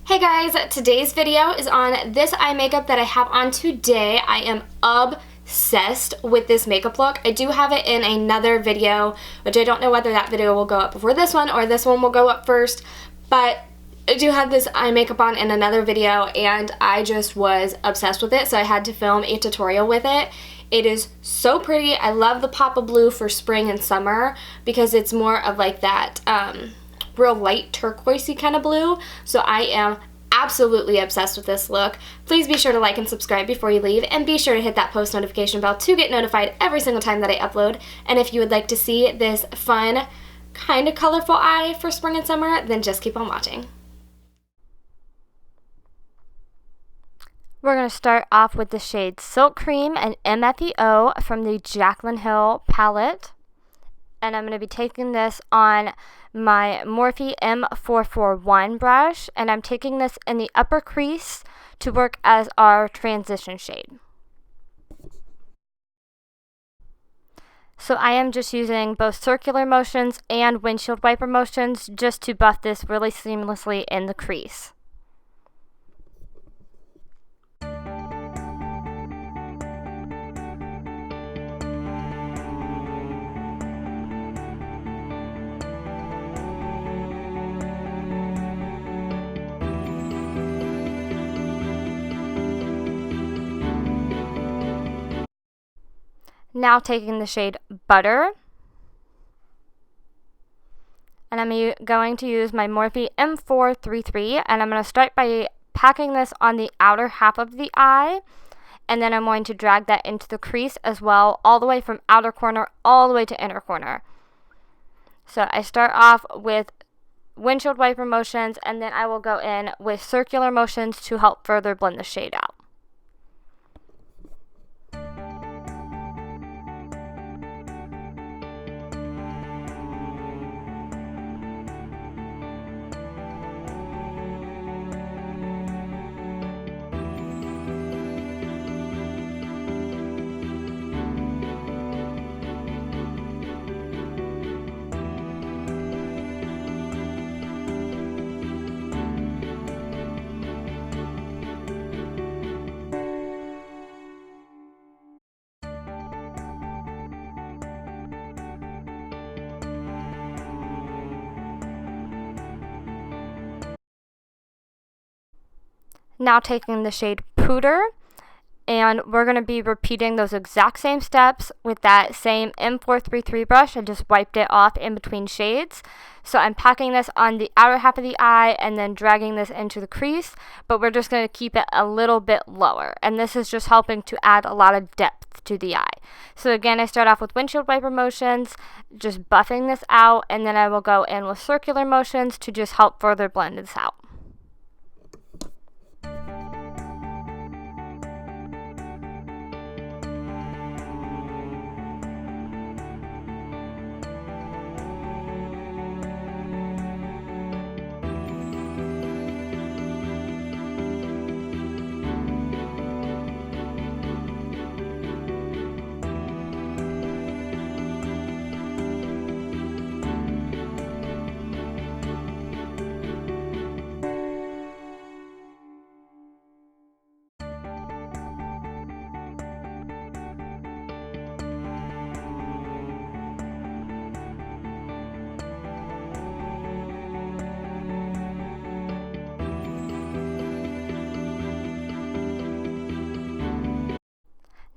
Hey guys, today's video is on this eye makeup that I have on today. I am obsessed with this makeup look. I do have it in another video, which I don't know whether that video will go up before this one or this one will go up first, but I do have this eye makeup on in another video and I just was obsessed with it, so I had to film a tutorial with it. It is so pretty. I love the pop of blue for spring and summer because it's more of like that real light turquoisey kind of blue. So I am absolutely obsessed with this look. Please be sure to like and subscribe before you leave, and be sure to hit that post notification bell to get notified every single time that I upload. And if you would like to see this fun, kind of colorful eye for spring and summer, then just keep on watching. We're going to start off with the shade Silk Cream and MFEO from the Jaclyn Hill palette. And I'm going to be taking this on my Morphe M441 brush, and I'm taking this in the upper crease to work as our transition shade. So I am just using both circular motions and windshield wiper motions just to buff this really seamlessly in the crease. Now taking the shade Butter, and I'm going to use my Morphe M43, and I'm going to start by packing this on the outer half of the eye, and then I'm going to drag that into the crease as well, all the way from outer corner all the way to inner corner. So I start off with windshield wiper motions, and then I will go in with circular motions to help further blend the shade out. Now taking the shade Pooter, and we're going to be repeating those exact same steps with that same M433 brush. I just wiped it off in between shades. So I'm packing this on the outer half of the eye and then dragging this into the crease, but we're just going to keep it a little bit lower. And this is just helping to add a lot of depth to the eye. So again, I start off with windshield wiper motions, just buffing this out, and then I will go in with circular motions to just help further blend this out.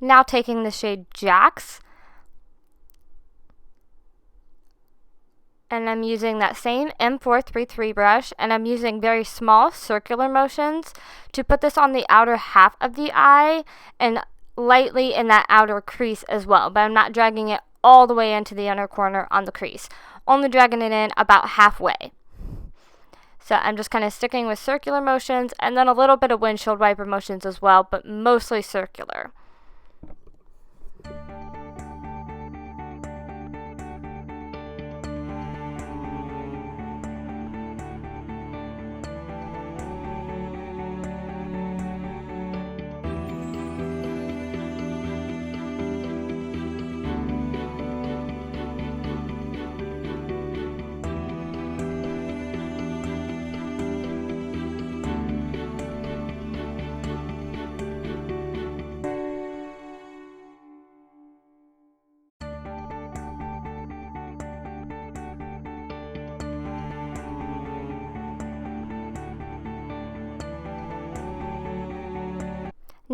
Now taking the shade Jax, and I'm using that same M433 brush, and I'm using very small circular motions to put this on the outer half of the eye and lightly in that outer crease as well, but I'm not dragging it all the way into the inner corner on the crease, only dragging it in about halfway. So I'm just kind of sticking with circular motions and then a little bit of windshield wiper motions as well, but mostly circular.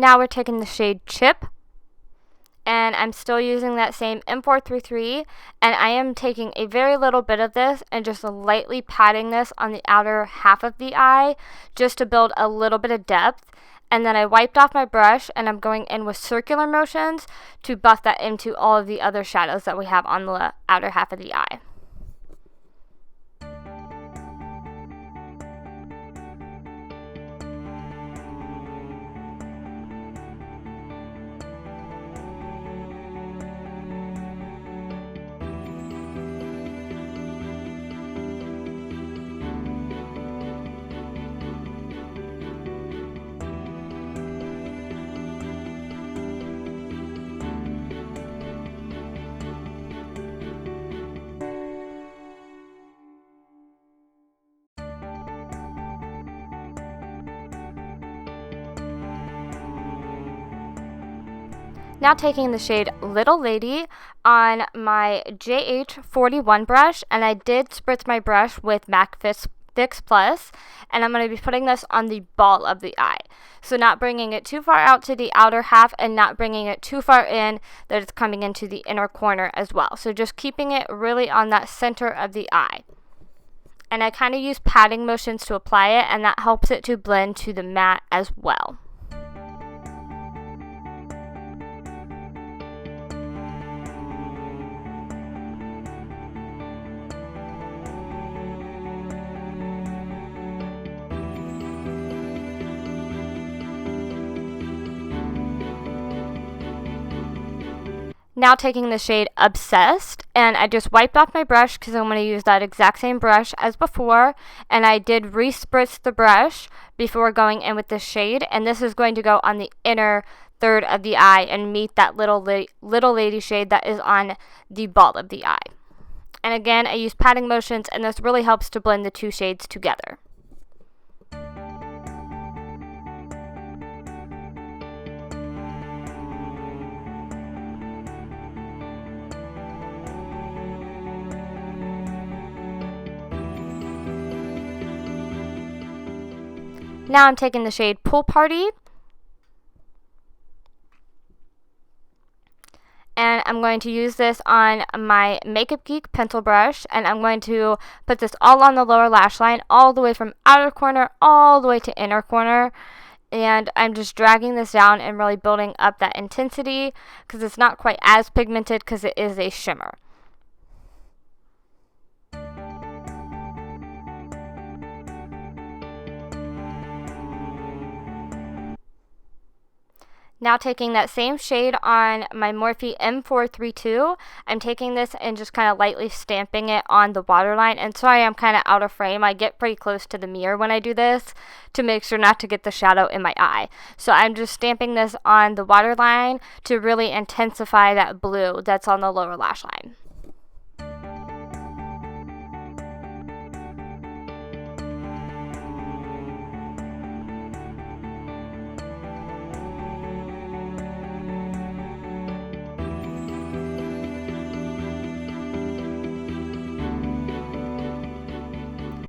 Now we're taking the shade Chip, and I'm still using that same M43, and I am taking a very little bit of this and just lightly patting this on the outer half of the eye just to build a little bit of depth. And then I wiped off my brush, and I'm going in with circular motions to buff that into all of the other shadows that we have on the outer half of the eye. Now taking the shade Little Lady on my JH41 brush, and I did spritz my brush with MAC Fix Plus, and I'm going to be putting this on the ball of the eye. So not bringing it too far out to the outer half and not bringing it too far in that it's coming into the inner corner as well. So just keeping it really on that center of the eye. And I kind of use patting motions to apply it, and that helps it to blend to the matte as well. Now taking the shade Obsessed, and I just wiped off my brush because I'm going to use that exact same brush as before, and I did re-spritz the brush before going in with this shade, and this is going to go on the inner third of the eye and meet that little lady shade that is on the ball of the eye. And again, I use patting motions, and this really helps to blend the two shades together. Now I'm taking the shade Pool Party, and I'm going to use this on my Makeup Geek pencil brush, and I'm going to put this all on the lower lash line, all the way from outer corner all the way to inner corner, and I'm just dragging this down and really building up that intensity because it's not quite as pigmented because it is a shimmer. Now taking that same shade on my Morphe M43, I'm taking this and just kind of lightly stamping it on the waterline. And sorry, I'm kind of out of frame. I get pretty close to the mirror when I do this to make sure not to get the shadow in my eye. So I'm just stamping this on the waterline to really intensify that blue that's on the lower lash line.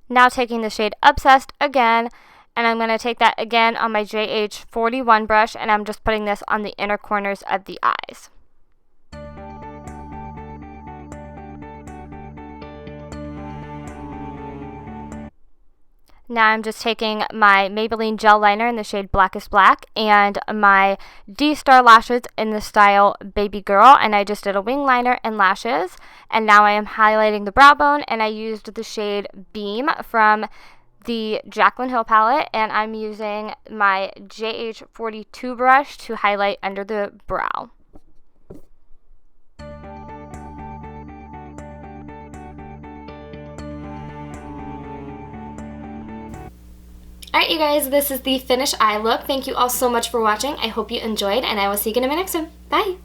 Now taking the shade Obsessed again, and I'm going to take that again on my JH41 brush, and I'm just putting this on the inner corners of the eyes. Now I'm just taking my Maybelline gel liner in the shade Blackest Black and my DStar lashes in the style Baby Girl, and I just did a wing liner and lashes. And now I am highlighting the brow bone, and I used the shade Beam from the Jaclyn Hill palette, and I'm using my JH42 brush to highlight under the brow. Alright you guys, this is the finished eye look. Thank you all so much for watching. I hope you enjoyed, and I will see you again in my next one. Bye!